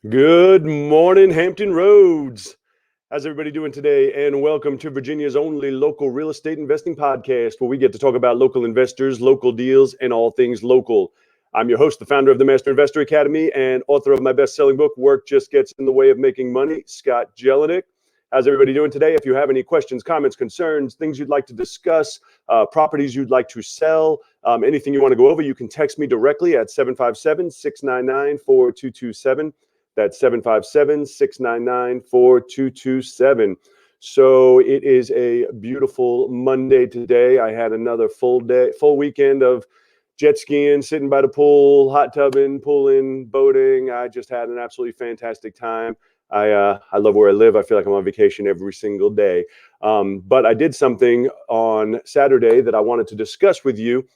Good morning, Hampton Roads. How's everybody doing today? And welcome to Virginia's only local real estate investing podcast, where we get to talk about local investors, local deals, and all things local. I'm your host, the founder of the Master Investor Academy and author of my best-selling book, Work Just Gets in the Way of Making Money, Scott Jelinek. How's everybody doing today? If you have any questions, comments, concerns, things you'd like to discuss, properties you'd like to sell, anything you want to go over, you can text me directly at 757-699-4227. That's 757-699-4227. So it is a beautiful Monday today. I had another full weekend of jet skiing, sitting by the pool, hot tubbing, pooling, boating. I just had an absolutely fantastic time. I love where I live. I feel like I'm on vacation every single day. But I did something on Saturday that I wanted to discuss with you.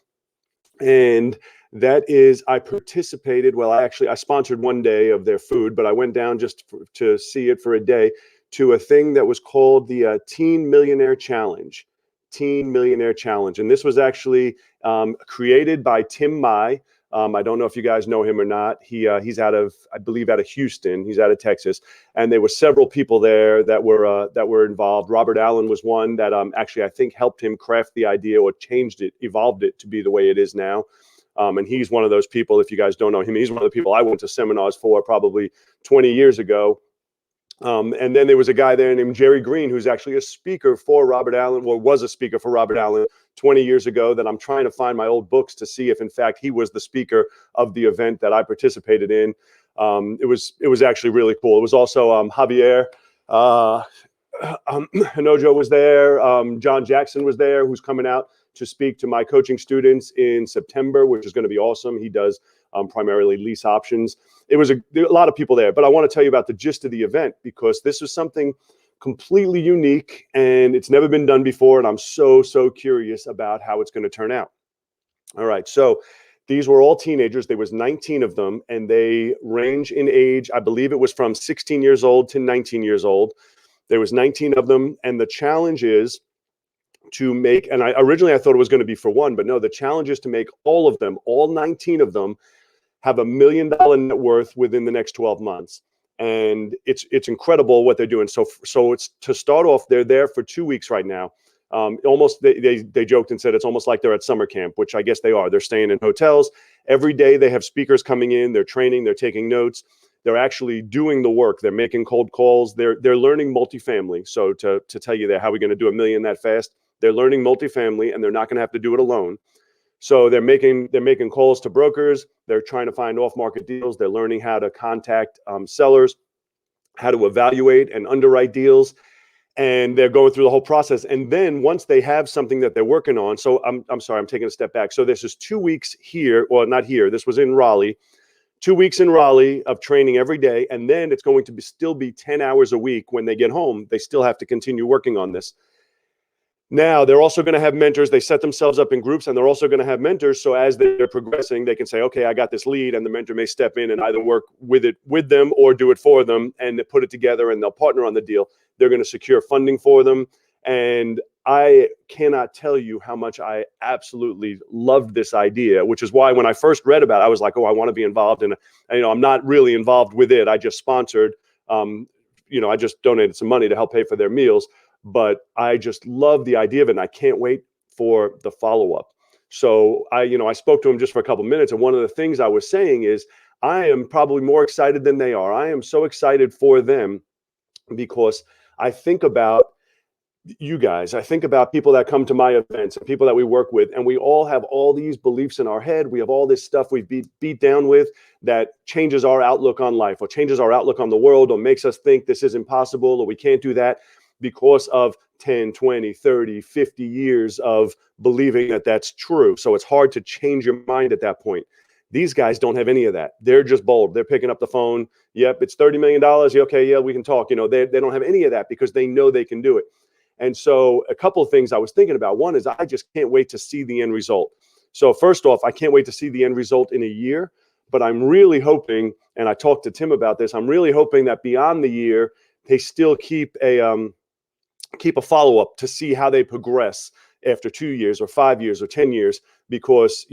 And that is, I participated. Well, I sponsored one day of their food, but I went down just to see it for a day to a thing that was called the Teen Millionaire Challenge. Teen Millionaire Challenge. And this was actually created by Tim Mai. I don't know if you guys know him or not. He's out of, I believe, out of Houston. He's out of Texas, and there were several people there that were involved. Robert Allen was one that actually I think helped him craft the idea or changed it, evolved it to be the way it is now. And he's one of those people. If you guys don't know him, he's one of the people I went to seminars for probably 20 years ago. And then there was a guy there named Jerry Green, who's actually a speaker for Robert Allen, or was a speaker for Robert Allen 20 years ago, that I'm trying to find my old books to see if, in fact, he was the speaker of the event that I participated in. It was actually really cool. It was also Javier Hinojo was there. John Jackson was there, who's coming out to speak to my coaching students in September, which is going to be awesome. He does primarily lease options. There were a lot of people there, but I want to tell you about the gist of the event, because this was something completely unique and it's never been done before. And I'm so curious about how it's going to turn out. All right. So these were all teenagers. There was 19 of them, and they range in age. I believe it was from 16 years old to 19 years old. There was 19 of them. And the challenge is to make, and originally I thought it was going to be for one, but no, the challenge is to make all of them, all 19 of them, have $1 million net worth within the next 12 months. And it's incredible what they're doing. So it's, to start off, they're there for 2 weeks right now. Almost, they joked and said it's almost like they're at summer camp, which I guess they are. They're staying in hotels. Every day they have speakers coming in, they're training, they're taking notes. They're actually doing the work. They're making cold calls. They're learning multifamily. So to tell you that, how are we going to do $1 million that fast? They're learning multifamily, and they're not going to have to do it alone. So they're making calls to brokers. They're trying to find off-market deals. They're learning how to contact sellers, how to evaluate and underwrite deals, and they're going through the whole process. And then once they have something that they're working on, so I'm sorry, I'm taking a step back. So this is 2 weeks here, well, not here. This was in Raleigh. 2 weeks in Raleigh of training every day, and then it's going to still be 10 hours a week when they get home. They still have to continue working on this. Now, they're also going to have mentors. They set themselves up in groups, and they're also going to have mentors. So as they're progressing, they can say, okay, I got this lead, and the mentor may step in and either work with them or do it for them, and they put it together, and they'll partner on the deal. They're going to secure funding for them. And I cannot tell you how much I absolutely loved this idea, which is why when I first read about it, I was like, oh, I want to be involved in it. And, I'm not really involved with it. I just sponsored, I just donated some money to help pay for their meals. But I just love the idea of it, and I can't wait for the follow-up. So I spoke to him just for a couple of minutes, and one of the things I was saying is I am probably more excited than they are. I am so excited for them because I think about you guys. I think about people that come to my events and people that we work with, and we all have all these beliefs in our head. We have all this stuff we beat down with that changes our outlook on life, or changes our outlook on the world, or makes us think this is impossible, or we can't do that, because of 10, 20, 30, 50 years of believing that that's true. So it's hard to change your mind at that point. These guys don't have any of that. They're just bold. They're picking up the phone. Yep, it's $30 million. Okay, yeah, we can talk. They don't have any of that because they know they can do it. And so a couple of things I was thinking about. One is I just can't wait to see the end result. So first off, I can't wait to see the end result in a year. But I'm really hoping, and I talked to Tim about this, I'm really hoping that beyond the year, they still keep a follow-up to see how they progress after 2 years or 5 years or 10 years, because,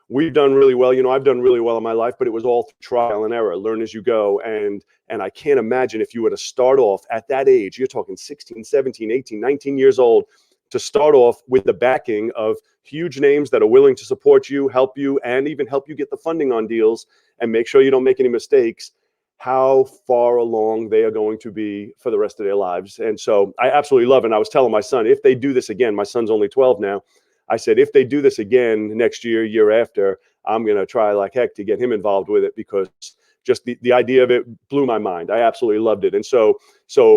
we've done really well. You know, I've done really well in my life, but it was all through trial and error, learn as you go. And I can't imagine if you were to start off at that age, you're talking 16, 17, 18, 19 years old, to start off with the backing of huge names that are willing to support you, help you, and even help you get the funding on deals and make sure you don't make any mistakes, how far along they are going to be for the rest of their lives. And so I absolutely love it. And I was telling my son, if they do this again, my son's only 12 now, I said, if they do this again next year, year after, I'm going to try like heck to get him involved with it, because just the idea of it blew my mind. I absolutely loved it. And so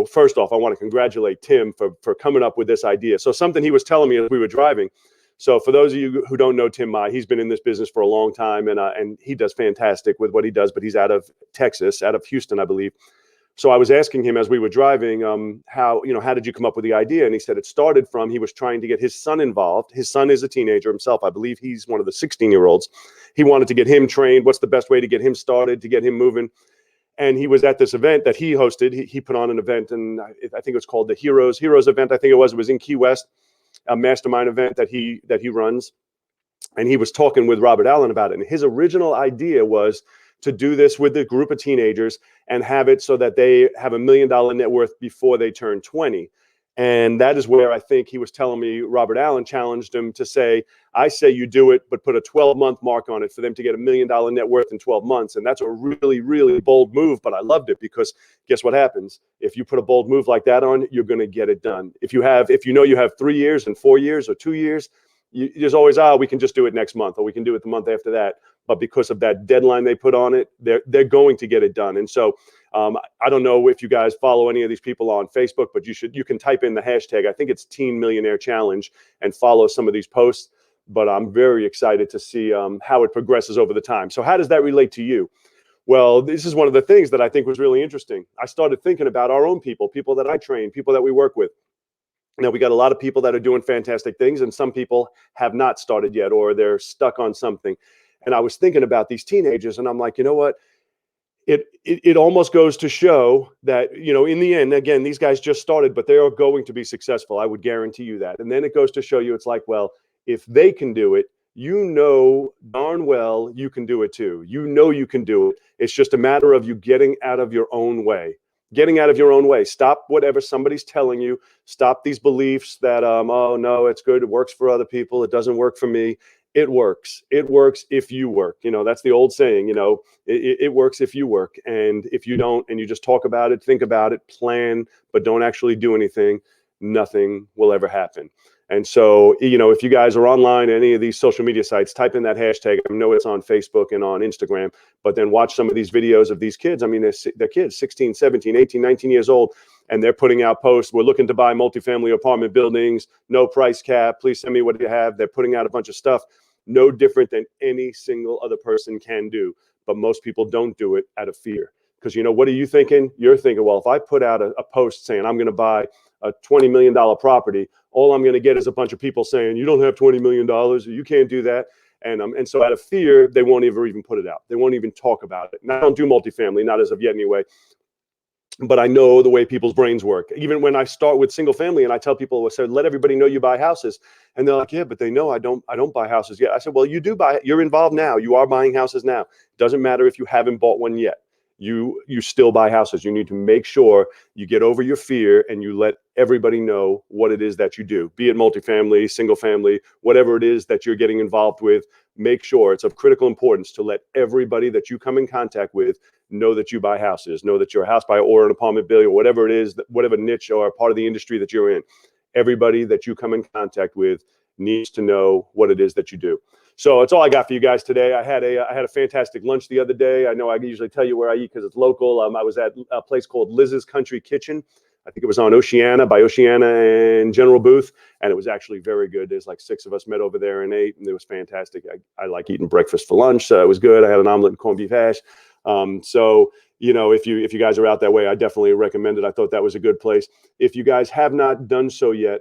first off, I want to congratulate Tim for coming up with this idea. So something he was telling me as we were driving. So for those of you who don't know Tim Mai, he's been in this business for a long time, and he does fantastic with what he does, but he's out of Texas, out of Houston, I believe. So I was asking him as we were driving, how did you come up with the idea? And he said it started from, he was trying to get his son involved. His son is a teenager himself. I believe he's one of the 16-year-olds. He wanted to get him trained. What's the best way to get him started, to get him moving? And he was at this event that he hosted. He put on an event, and I think it's called the Heroes event. I think it was in Key West, a mastermind event that he runs. And he was talking with Robert Allen about it. And his original idea was to do this with a group of teenagers and have it so that they have $1 million net worth before they turn 20. And that is where I think he was telling me Robert Allen challenged him to say, I say you do it, but put a 12-month mark on it for them to get $1 million net worth in 12 months. And that's a really, really bold move. But I loved it, because guess what happens? If you put a bold move like that on, you're going to get it done. If you know you have 3 years and 4 years or 2 years, there's always, we can just do it next month, or we can do it the month after that. But because of that deadline they put on it, they're going to get it done. And so I don't know if you guys follow any of these people on Facebook, but you can type in the hashtag. I think it's Teen Millionaire Challenge, and follow some of these posts. But I'm very excited to see how it progresses over the time. So how does that relate to you? Well, this is one of the things that I think was really interesting. I started thinking about our own people that I train, people that we work with. Now, we got a lot of people that are doing fantastic things, and some people have not started yet, or they're stuck on something. And I was thinking about these teenagers, and I'm like, you know what? It almost goes to show that, in the end, again, these guys just started, but they are going to be successful. I would guarantee you that. And then it goes to show you, it's like, well, if they can do it, darn well you can do it too. You can do it. It's just a matter of you getting out of your own way. Stop whatever somebody's telling you. Stop these beliefs that, oh, no, it's good. It works for other people. It doesn't work for me. It works. It works if you work. That's the old saying, it works if you work. And if you don't, and you just talk about it, think about it, plan, but don't actually do anything, nothing will ever happen. And so, if you guys are online, any of these social media sites, type in that hashtag. I know it's on Facebook and on Instagram, but then watch some of these videos of these kids. I mean, they're kids, 16, 17, 18, 19 years old, and they're putting out posts. We're looking to buy multifamily apartment buildings, no price cap. Please send me what you have. They're putting out a bunch of stuff, no different than any single other person can do. But most people don't do it out of fear. Because, what are you thinking? You're thinking, well, if I put out a post saying I'm going to buy a $20 million property, all I'm going to get is a bunch of people saying, you don't have $20 million, or you can't do that. And so out of fear, they won't even put it out. They won't even talk about it. And I don't do multifamily, not as of yet anyway. But I know the way people's brains work. Even when I start with single family and I tell people, let everybody know you buy houses. And they're like, yeah, but they know I don't buy houses yet. I said, well, you do buy it. You're involved now. You are buying houses now. Doesn't matter if you haven't bought one yet. You still buy houses. You need to make sure you get over your fear and you let everybody know what it is that you do, be it multifamily, single family, whatever it is that you're getting involved with. Make sure it's of critical importance to let everybody that you come in contact with know that you buy houses, know that you're a house buyer or an apartment builder, or whatever it is, whatever niche or part of the industry that you're in. Everybody that you come in contact with needs to know what it is that you do. So that's all I got for you guys today. I had a fantastic lunch the other day. I know I usually tell you where I eat because it's local. I was at a place called Liz's Country Kitchen. I think it was on Oceana, by Oceana and General Booth, and it was actually very good. There's like 6 of us met over there and ate, and it was fantastic. I like eating breakfast for lunch, so it was good. I had an omelet and corned beef hash. So if you guys are out that way, I definitely recommend it. I thought that was a good place. If you guys have not done so yet,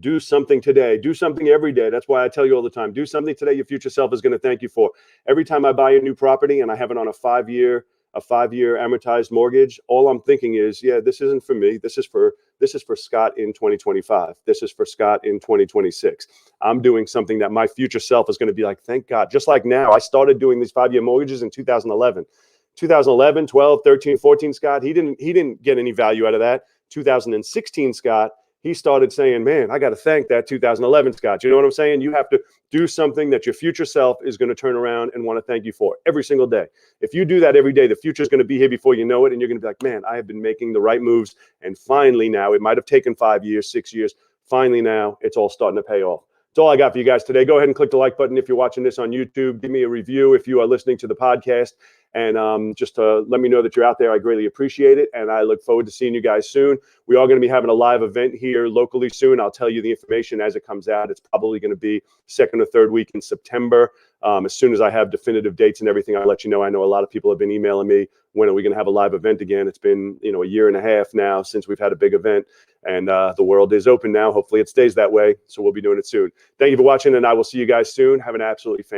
do something today. Do something every day. That's why I tell you all the time, do something today your future self is going to thank you for. Every time I buy a new property and I have it on a 5-year amortized mortgage, all I'm thinking is, yeah, this isn't for me. This is for This is for Scott in 2025. This is for Scott in 2026. I'm doing something that my future self is going to be like, thank God. Just like now, I started doing these 5-year mortgages in 2011. 2011, 12, 13, 14, Scott, he didn't get any value out of that. 2016, Scott, he started saying, man, I got to thank that 2011 Scott. You know what I'm saying? You have to do something that your future self is going to turn around and want to thank you for every single day. If you do that every day, the future is going to be here before you know it. And you're going to be like, man, I have been making the right moves. And finally now, it might have taken 5 years, 6 years. Finally now, it's all starting to pay off. That's all I got for you guys today. Go ahead and click the like button if you're watching this on YouTube. Give me a review if you are listening to the podcast. And just let me know that you're out there. I greatly appreciate it. And I look forward to seeing you guys soon. We are going to be having a live event here locally soon. I'll tell you the information as it comes out. It's probably going to be second or third week in September. As soon as I have definitive dates and everything, I'll let you know. I know a lot of people have been emailing me, when are we going to have a live event again? It's been, a year and a half now since we've had a big event, and the world is open now. Hopefully it stays that way. So we'll be doing it soon. Thank you for watching, and I will see you guys soon. Have an absolutely fantastic